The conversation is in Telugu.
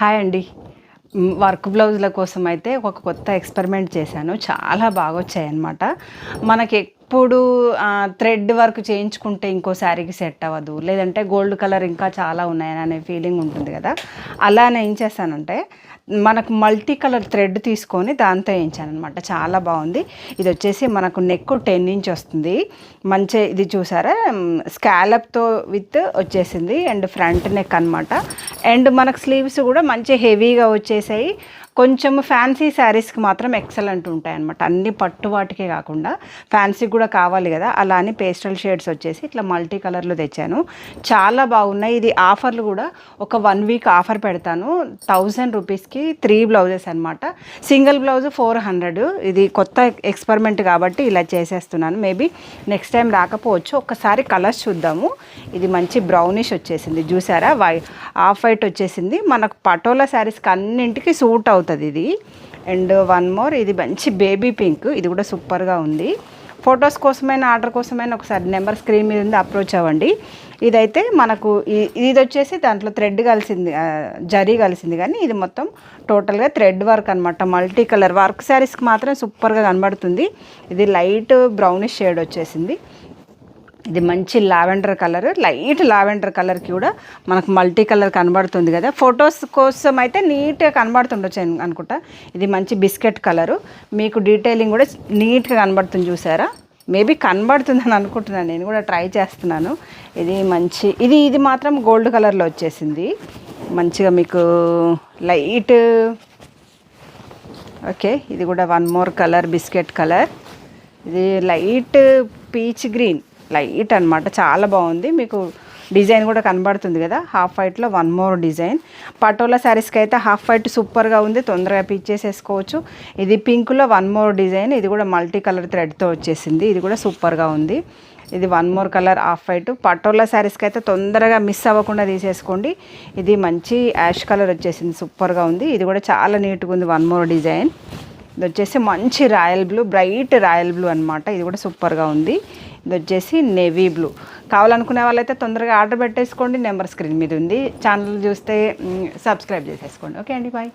హాయ్ అండి. వర్క్ బ్లౌజుల కోసం అయితే ఒక కొత్త ఎక్స్పెరిమెంట్ చేశాను. చాలా బాగా వచ్చాయన్నమాట. మనకెప్పుడు థ్రెడ్ వర్క్ చేయించుకుంటే ఇంకో శారీకి సెట్ అవ్వదు, లేదంటే గోల్డ్ కలర్ ఇంకా చాలా ఉన్నాయనే ఫీలింగ్ ఉంటుంది కదా. అలానే ఏం చేశానంటే మనకు మల్టీ కలర్ థ్రెడ్ తీసుకొని దాంతో వేయించానమాట. చాలా బాగుంది. ఇది వచ్చేసి మనకు నెక్ 10 ఇంచ్ వస్తుంది. మంచి ఇది చూసారా, స్కాలప్తో విత్ వచ్చేసింది అండ్ ఫ్రంట్ నెక్ అనమాట. అండ్ మనకు స్లీవ్స్ కూడా మంచి హెవీగా వచ్చేసాయి. కొంచెం ఫ్యాన్సీ శారీస్కి మాత్రం ఎక్సలెంట్ ఉంటాయి అనమాట. అన్ని పట్టు వాటికే కాకుండా ఫ్యాన్సీకి కూడా కావాలి కదా, అలా అని పేస్టల్ షేడ్స్ వచ్చేసి ఇట్లా మల్టీ కలర్లో తెచ్చాను. చాలా బాగున్నాయి. ఇది ఆఫర్లు కూడా ఒక 1 వీక్ ఆఫర్ పెడతాను. 1000 రూపీస్కి 3 బ్లౌజెస్ అనమాట. Single blouse 400. ఇది కొత్త ఎక్స్పెరిమెంట్ కాబట్టి ఇలా చేసేస్తున్నాను. మేబీ నెక్స్ట్ టైం రాకపోవచ్చు. ఒక్కసారి కలర్స్ చూద్దాము. ఇది మంచి బ్రౌనిష్ వచ్చేసింది చూసారా, ఆఫ్ వైట్ వచ్చేసింది. మనకు పటోలా శారీస్కి అన్నింటికి సూట్ అవుతుంది ఇది. అండ్ వన్ మోర్, ఇది మంచి బేబీ పింక్. ఇది కూడా సూపర్గా ఉంది. ఫొటోస్ కోసమైనా ఆర్డర్ కోసమైనా ఒకసారి నెంబర్ స్క్రీన్ మీద ఉంది, అప్రోచ్ అవ్వండి. ఇదైతే మనకు ఇది వచ్చేసి దాంట్లో థ్రెడ్ కలిసింది, జరీ కలిసింది, కానీ ఇది మొత్తం టోటల్గా థ్రెడ్ వర్క్ అనమాట. మల్టీ కలర్ వర్క్ శారీస్కి మాత్రం సూపర్గా కనబడుతుంది. ఇది లైట్ బ్రౌనిష్ షేడ్ వచ్చేసింది. ఇది మంచి లావెండర్ కలర్, లైట్ లావెండర్ కలర్కి కూడా మనకు మల్టీ కలర్ కనబడుతుంది కదా. ఫొటోస్ కోసం అయితే నీట్గా కనబడుతుండొచ్చు అనుకుంటా. ఇది మంచి బిస్కెట్ కలరు, మీకు డీటెయిలింగ్ కూడా నీట్గా కనబడుతుంది చూసారా. మేబీ కనబడుతుందని అనుకుంటున్నాను, నేను కూడా ట్రై చేస్తున్నాను. ఇది మంచి ఇది మాత్రం గోల్డ్ కలర్లో వచ్చేసింది మంచిగా మీకు లైట్. ఓకే, ఇది కూడా one more colour biscuit colour. ఇది లైట్ పీచ్ గ్రీన్, లైట్ అనమాట. చాలా బాగుంది. మీకు డిజైన్ కూడా కనబడుతుంది కదా, హాఫ్ వైట్లో వన్ మోర్ డిజైన్. పటోలా శారీస్కి అయితే హాఫ్ వైట్ సూపర్గా ఉంది, తొందరగా పిచ్చేసేసుకోవచ్చు. ఇది పింక్లో వన్ మోర్ డిజైన్, ఇది కూడా మల్టీ కలర్ థ్రెడ్తో వచ్చేసింది. ఇది కూడా సూపర్గా ఉంది. ఇది one more colour off white. Patola శారీస్కి అయితే తొందరగా మిస్ అవ్వకుండా తీసేసుకోండి. ఇది మంచి యాష్ కలర్ వచ్చేసింది, సూపర్గా ఉంది. ఇది కూడా చాలా నీట్గా ఉంది, వన్ మోర్ డిజైన్. ఇది వచ్చేసి మంచి royal blue, bright royal blue అనమాట. ఇది కూడా సూపర్గా ఉంది. ఇది వచ్చేసి నేవీ బ్లూ. కావాలనుకునే వాళ్ళైతే తొందరగా ఆర్డర్ పెట్టేసుకోండి, నెంబర్ స్క్రీన్ మీద ఉంది. ఛానల్ చూస్తే సబ్స్క్రైబ్ చేసేసుకోండి. ఓకే అండి, బాయ్.